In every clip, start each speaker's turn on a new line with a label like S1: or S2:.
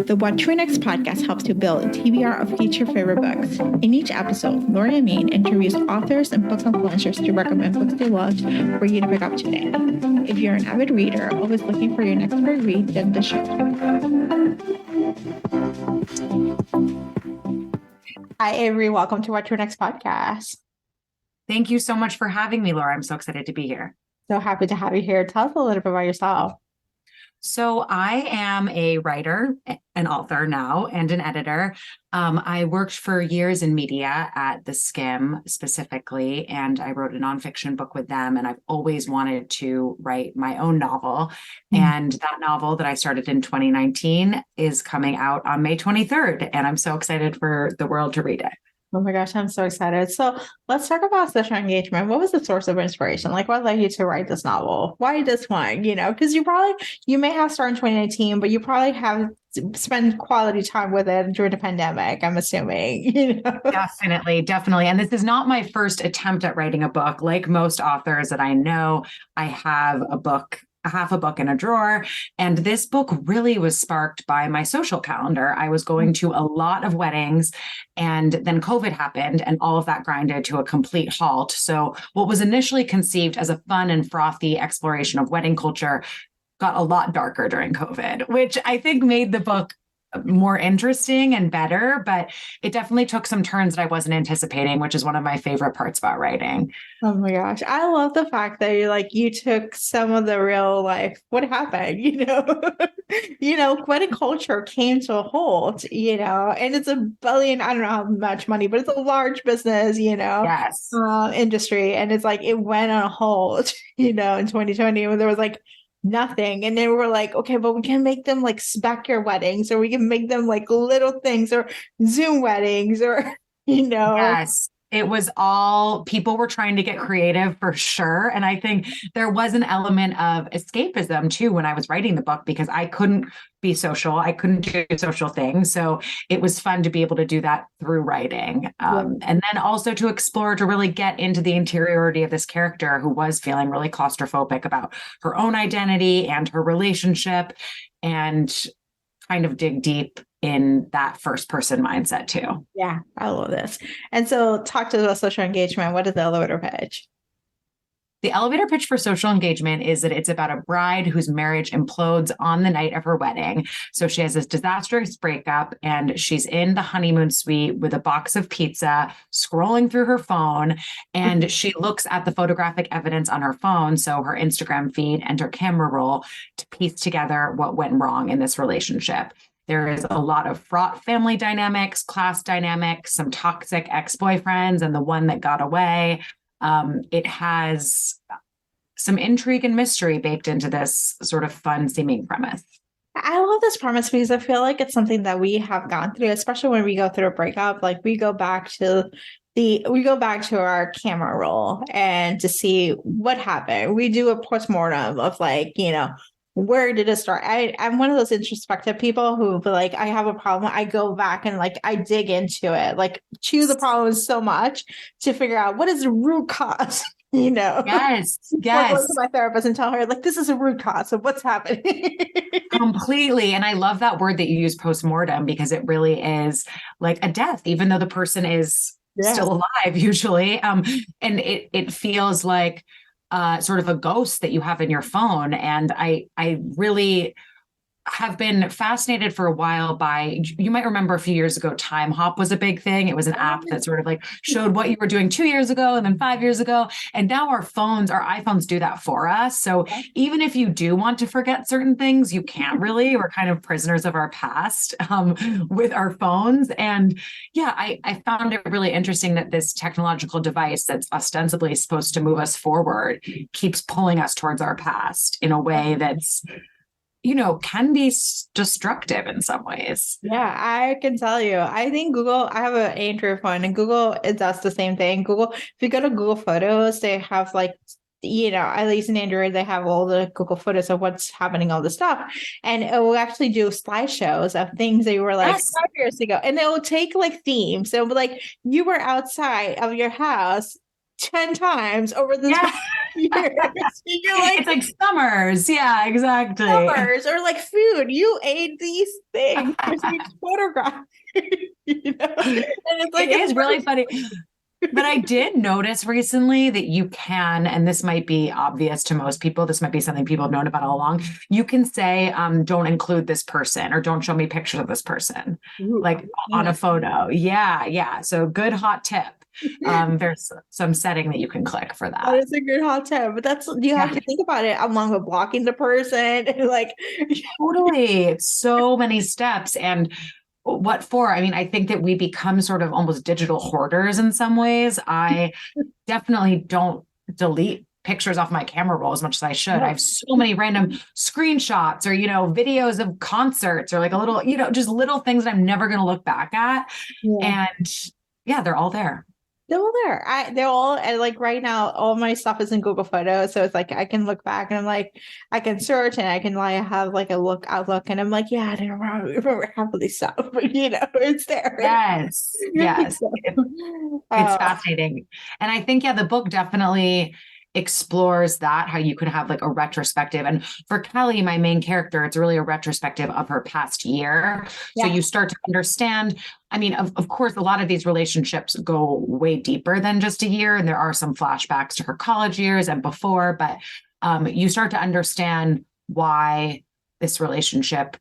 S1: The What to Next podcast helps you build a TBR of future favorite books. In each episode, Lori and Maine interviews authors and book influencers to recommend books they loved for you to pick up today. If you're an avid reader, always looking for your next great read, then the show. Hi, Avery. Welcome to What to Next podcast.
S2: Thank you so much for having me, Laura. I'm so excited to be here.
S1: So happy to have you here. Tell us a little bit about yourself.
S2: So I am a writer, an author now, and an editor. I worked for years in media at The Skim specifically, and I wrote a nonfiction book with them. And I've always wanted to write my own novel. And that novel that I started in 2019 is coming out on May 23rd. And I'm so excited for the world to read it.
S1: Oh my gosh, I'm so excited. So let's talk about social engagement. What was the source of inspiration? Like, what led you to write this novel? Why this one? Because you may have started in 2019, but you probably have spent quality time with it during the pandemic, I'm assuming.
S2: Definitely. And this is not my first attempt at writing a book. Like most authors that I know, I have half a book in a drawer. And this book really was sparked by my social calendar. I was going to a lot of weddings, and then COVID happened and all of that grinded to a complete halt. So what was initially conceived as a fun and frothy exploration of wedding culture got a lot darker during COVID, which I think made the book more interesting and better, but it definitely took some turns that I wasn't anticipating, which is one of my favorite parts about writing.
S1: Oh my gosh. I love the fact that you took some of the real life, what happened, wedding culture came to a halt, and it's $1 billion, I don't know how much money, but it's a large business,
S2: Yes.
S1: Industry. And it's like, it went on a hold, in 2020 when there was nothing. And then we were like, okay, but we can make them like backyard weddings, or we can make them like little things, or Zoom weddings, or,
S2: Yes. It was all, people were trying to get creative for sure. And I think there was an element of escapism too when I was writing the book, because I couldn't be social. I couldn't do social things. So it was fun to be able to do that through writing. And then also to explore, to really get into the interiority of this character who was feeling really claustrophobic about her own identity and her relationship, and kind of dig deep in that first person mindset too.
S1: Yeah, I love this. And so talk to us about social engagement. What is the elevator pitch?
S2: The elevator pitch for social engagement is that it's about a bride whose marriage implodes on the night of her wedding. So she has this disastrous breakup, and she's in the honeymoon suite with a box of pizza, scrolling through her phone, and she looks at the photographic evidence on her phone, so her Instagram feed and her camera roll, to piece together what went wrong in this relationship. There is a lot of fraught family dynamics, class dynamics, some toxic ex-boyfriends, and the one that got away. It has some intrigue and mystery baked into this sort of fun seeming premise.
S1: I love this premise because I feel like it's something that we have gone through, especially when we go through a breakup. Like we go back to our camera roll and to see what happened. We do a postmortem of where did it start? I'm one of those introspective people who be like, I have a problem. I go back and I dig into it, chew the problem so much to figure out what is the root cause,
S2: Yes.
S1: I go to my therapist and tell her this is a root cause of what's happening.
S2: Completely. And I love that word that you use, postmortem, because it really is like a death, even though the person is still alive usually. And it feels like sort of a ghost that you have in your phone. And I really have been fascinated for a while by, you might remember a few years ago, Time Hop was a big thing. It was an app that sort of showed what you were doing 2 years ago and then 5 years ago. And now our iPhones do that for us. So even if you do want to forget certain things, you can't really. We're kind of prisoners of our past with our phones. And yeah, I found it really interesting that this technological device that's ostensibly supposed to move us forward keeps pulling us towards our past in a way that's, can be destructive in some ways.
S1: Yeah, I can tell you. I think Google, I have an Android phone, and Google, it does the same thing. Google, if you go to Google Photos, they have at least in Android, they have all the Google Photos of what's happening, all the stuff. And it will actually do slideshows of things that you were 5 years ago. And it will take themes. So it'll be you were outside of your house 10 times over the
S2: Yeah.
S1: years. You're like,
S2: It's like summers. Yeah, exactly.
S1: summers or like food. You ate these things. There's each photograph. And it's like
S2: It is really funny. But I did notice recently that you can, and this might be obvious to most people, this might be something people have known about all along. You can say, don't include this person or don't show me pictures of this person, like on a photo. Yeah, yeah. So good hot tip. There's some setting that you can click for that.
S1: That is a good hot tip, but that's you have to think about it along with blocking the person and like
S2: totally. It's so many steps. And what for? I mean, I think that we become sort of almost digital hoarders in some ways. I definitely don't delete pictures off my camera roll as much as I should. I have so many random screenshots or, videos of concerts or like a little, just little things that I'm never going to look back at. Yeah. And yeah, they're all there.
S1: They're all there. They're all, and like right now, all my stuff is in Google Photos. So it's like I can look back and I'm like, I can search and I can like have like a outlook and I'm like, yeah, I didn't remember half of this stuff, but it's there.
S2: Yes. Yes. It's fascinating. And I think, the book definitely explores that, how you can have like a retrospective. And for Kelly, my main character, it's really a retrospective of her past year. So you start to understand, I mean, of course, a lot of these relationships go way deeper than just a year. And there are some flashbacks to her college years and before, but you start to understand why this relationship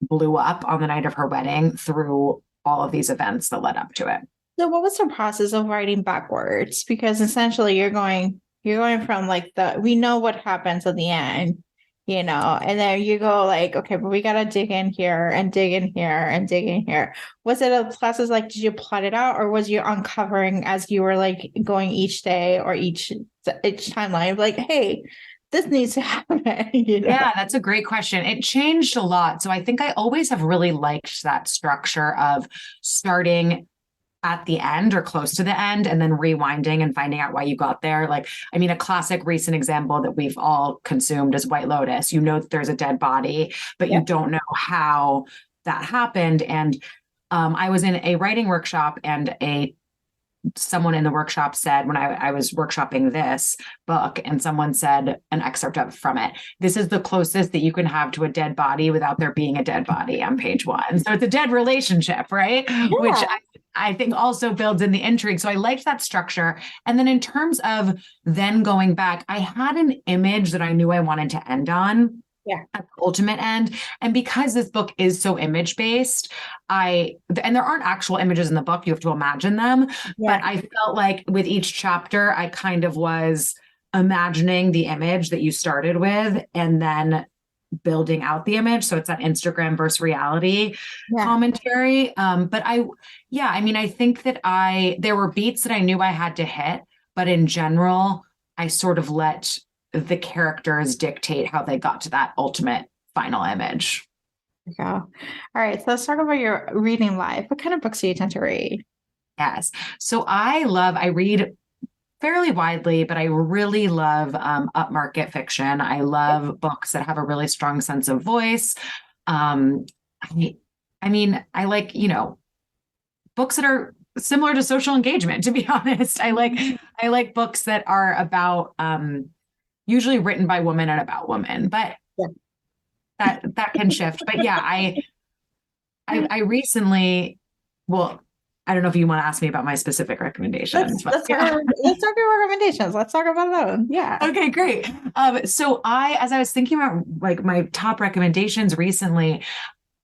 S2: blew up on the night of her wedding through all of these events that led up to it.
S1: So what was the process of writing backwards? Because essentially you're going from like we know what happens at the end, and then you go like, okay, but we got to dig in here and dig in here and dig in here. Was it a process like, did you plot it out or was you uncovering as you were like going each day or each timeline like, hey, this needs to happen?
S2: Yeah, that's a great question. It changed a lot. So I think I always have really liked that structure of starting at the end or close to the end and then rewinding and finding out why you got there. Like, I mean, a classic recent example that we've all consumed is White Lotus. You know that there's a dead body, but you don't know how that happened. And I was in a writing workshop and someone in the workshop said, when I was workshopping this book, and someone said an excerpt from it, this is the closest that you can have to a dead body without there being a dead body on page 1. So it's a dead relationship, right? Yeah. Which I think also builds in the intrigue. So I liked that structure. And then in terms of then going back, I had an image that I knew I wanted to end on. Yeah. At the ultimate end. And because this book is so image-based, and there aren't actual images in the book, you have to imagine them. Yeah. But I felt like with each chapter, I kind of was imagining the image that you started with and then building out the image. So it's that Instagram versus reality commentary. But I think that there were beats that I knew I had to hit, but in general, I sort of let the characters dictate how they got to that ultimate final image.
S1: Okay. All right. So let's talk about your reading life. What kind of books do you tend to read?
S2: Yes. So I read fairly widely, but I really love upmarket fiction. I love books that have a really strong sense of voice. I like, books that are similar to social engagement, to be honest. I like books that are about usually written by women and about women, but that can shift. But yeah, I recently, I don't know if you want to ask me about my specific recommendations.
S1: Let's talk about recommendations. Let's talk about them. Yeah.
S2: Okay, great. So as I was thinking about like my top recommendations recently,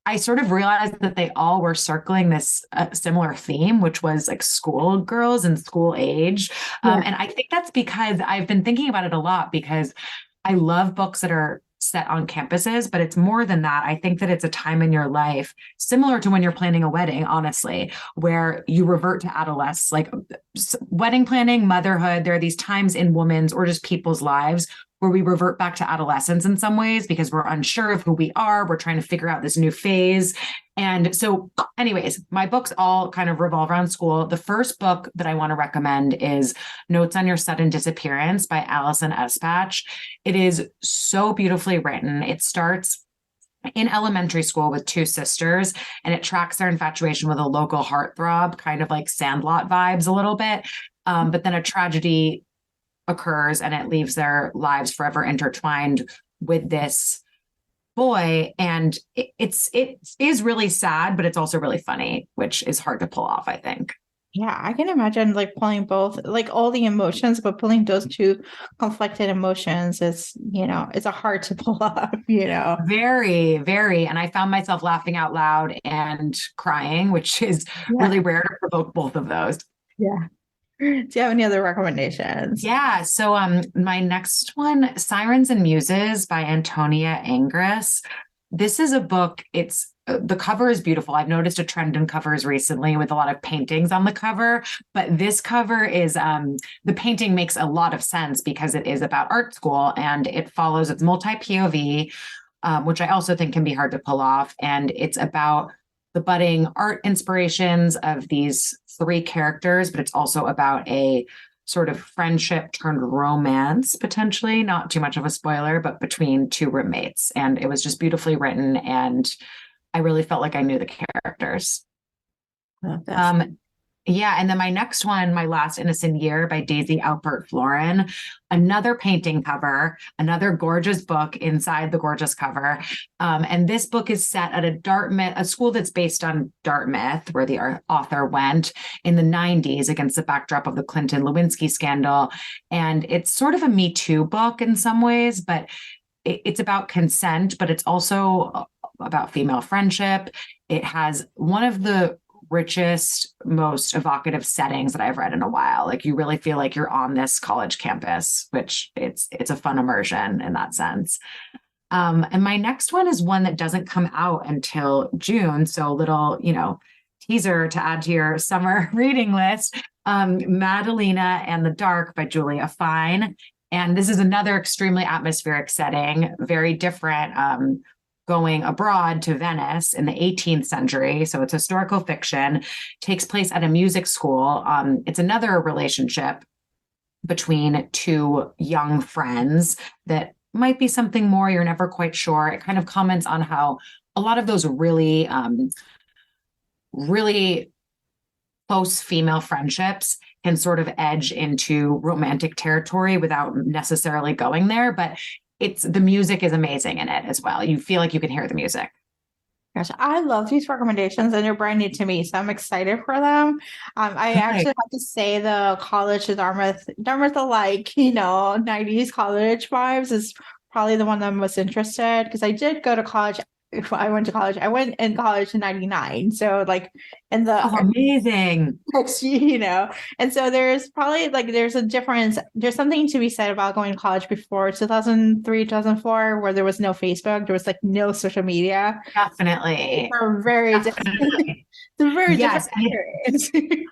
S2: I sort of realized that they all were circling this similar theme, which was like school girls and school age. And I think that's because I've been thinking about it a lot because I love books that are set on campuses, but it's more than that. I think that it's a time in your life, similar to when you're planning a wedding, honestly, where you revert to adolescence, like wedding planning, motherhood. There are these times in women's or just people's lives where we revert back to adolescence in some ways because we're unsure of who we are. We're trying to figure out this new phase. And so anyways, my books all kind of revolve around school. The first book that I want to recommend is Notes on Your Sudden Disappearance by Allison Espach. It is so beautifully written. It starts in elementary school with two sisters, and it tracks their infatuation with a local heartthrob, kind of like Sandlot vibes a little bit. But then a tragedy occurs and it leaves their lives forever intertwined with this boy. And it is really sad, but it's also really funny, which is hard to pull off, I think.
S1: Yeah, I can imagine like pulling both, like all the emotions, but pulling those two conflicted emotions is, it's a hard to pull off,
S2: Very, very. And I found myself laughing out loud and crying, which is really rare to provoke both of those.
S1: Yeah. Do you have any other recommendations?
S2: Yeah. So my next one, Sirens and Muses by Antonia Angress. This is a book. The cover is beautiful. I've noticed a trend in covers recently with a lot of paintings on the cover, but this cover is the painting makes a lot of sense because it is about art school and it's multi-POV, which I also think can be hard to pull off. And it's about the budding art inspirations of these three characters, but it's also about a sort of friendship turned romance, potentially, not too much of a spoiler, but between two roommates. And it was just beautifully written. And I really felt like I knew the characters. Yeah. And then my next one, My Last Innocent Year by Daisy Alpert Florin, another painting cover, another gorgeous book inside the gorgeous cover. And this book is set at a school that's based on Dartmouth, where the author went in the 90s against the backdrop of the Clinton Lewinsky scandal. And it's sort of a Me Too book in some ways, but it's about consent, but it's also about female friendship. It has one of the richest, most evocative settings that I've read in a while. Like you really feel like you're on this college campus, which it's a fun immersion in that sense. And my next one is one that doesn't come out until June. So a little, teaser to add to your summer reading list. Madalena and the Dark by Julia Fine. And this is another extremely atmospheric setting, very different, going abroad to Venice in the 18th century. So it's historical fiction, takes place at a music school. It's another relationship between two young friends that might be something more. You're never quite sure. It kind of comments on how a lot of those really, really close female friendships can sort of edge into romantic territory without necessarily going there. But the music is amazing in it as well. You feel like you can hear the music.
S1: Gosh, I love these recommendations and they're brand new to me, so I'm excited for them. I actually have to say the college to Dartmouth alike, 90s college vibes is probably the one that I'm most interested because I did go to college. I went in college in 99. So like in the
S2: amazing.
S1: And so there's probably there's a difference. There's something to be said about going to college before 2003, 2004, where there was no Facebook, there was no social media.
S2: Definitely.
S1: They're very different. It's a very different experience.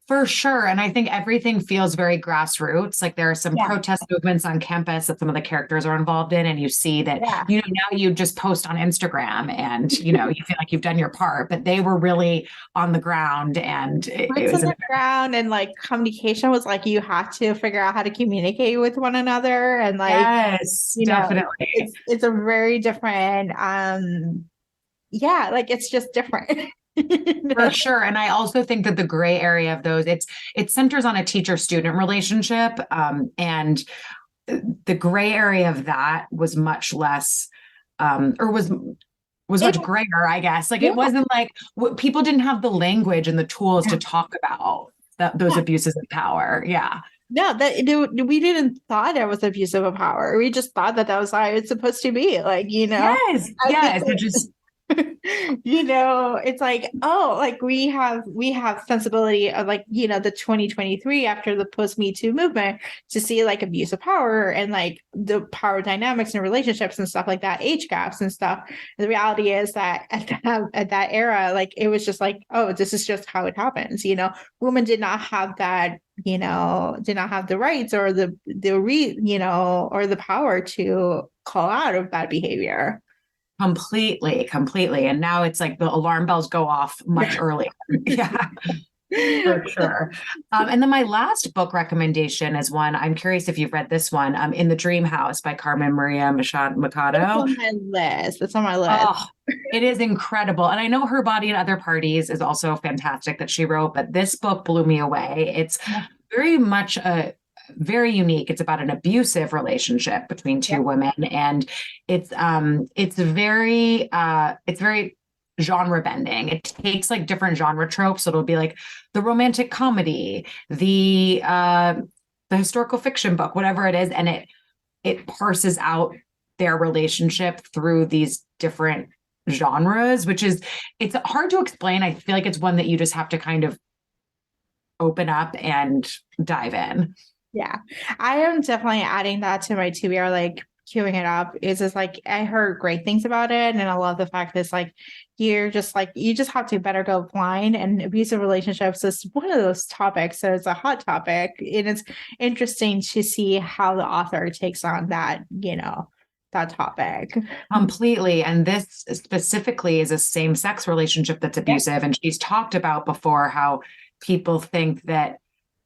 S2: For sure. And I think everything feels very grassroots. Like there are some protest movements on campus that some of the characters are involved in. And you see that, now you just post on Instagram and, you feel like you've done your part, but they were really on the ground and it was on the
S1: ground and communication was you had to figure out how to communicate with one another. And
S2: yes, definitely.
S1: It's a very different, it's just different.
S2: For sure. And I also think that the gray area of those, it centers on a teacher-student relationship. And the gray area of that was much less, or was much grayer, I guess. It wasn't people didn't have the language and the tools to talk about those abuses of power. Yeah.
S1: No, we didn't thought it was abusive of power. We just thought that was how it's supposed to be.
S2: Yes. It just...
S1: it's we have sensibility of the 2023 after the post Me Too movement to see abuse of power and the power dynamics and relationships and stuff like that, age gaps and stuff. And the reality is that at that era, it was just this is just how it happens. Women did not have that, did not have the rights or the or the power to call out of bad behavior.
S2: Completely. And now it's the alarm bells go off much earlier. Yeah, for sure. And then my last book recommendation is one, I'm curious if you've read this one, In the Dream House by Carmen Maria Machado.
S1: It's on my list.
S2: Oh, it is incredible. And I know Her Body and Other Parties is also fantastic that she wrote, but this book blew me away. It's very much a very unique. It's about an abusive relationship between two women, and it's very genre bending. It takes like different genre tropes. So it'll be like the romantic comedy, the historical fiction book, whatever it is, and it parses out their relationship through these different genres, it's hard to explain. I feel like it's one that you just have to kind of open up and dive in.
S1: Yeah, I am definitely adding that to my TBR, like queuing it up. Is just like I heard great things about it, and I love the fact that it's like you just have to better go blind. And abusive relationships is one of those topics, so it's a hot topic, and it's interesting to see how the author takes on that, that topic.
S2: Completely. And this specifically is a same-sex relationship that's abusive. And she's talked about before how people think that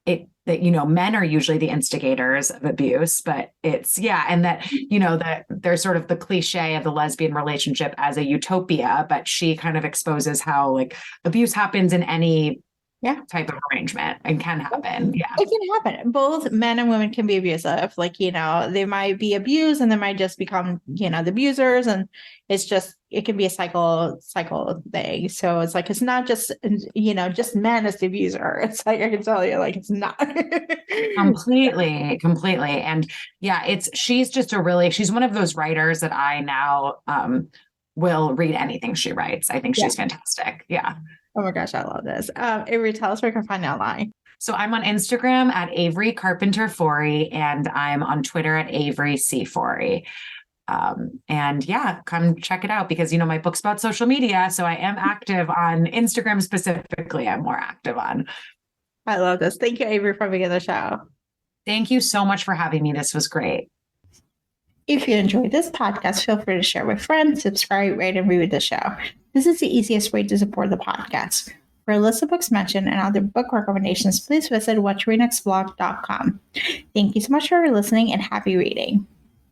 S2: men are usually the instigators of abuse, but and that there's sort of the cliche of the lesbian relationship as a utopia, but she kind of exposes how like abuse happens in any type of arrangement and can happen. Yeah.
S1: It can happen. Both men and women can be abusive. Like, they might be abused and they might just become, the abusers. And it can be a cycle thing. So it's like, it's not just, just men as the abuser. It's like, I can tell you, like, it's not.
S2: Completely. And she's one of those writers that I now will read anything she writes. I think she's fantastic. Yeah.
S1: Oh my gosh, I love this. Avery, tell us where we can find you online.
S2: So I'm on Instagram at Avery Carpenter Forrey, and I'm on Twitter at Avery C. Forrey. Come check it out because, my book's about social media. So I am active on Instagram specifically. I'm more active on.
S1: I love this. Thank you, Avery, for being on the show.
S2: Thank you so much for having me. This was great.
S1: If you enjoyed this podcast, feel free to share with friends, subscribe, rate, and review the show. This is the easiest way to support the podcast. For a list of books mentioned and other book recommendations, please visit whattoreadnextblog.com. Thank you so much for listening and happy reading.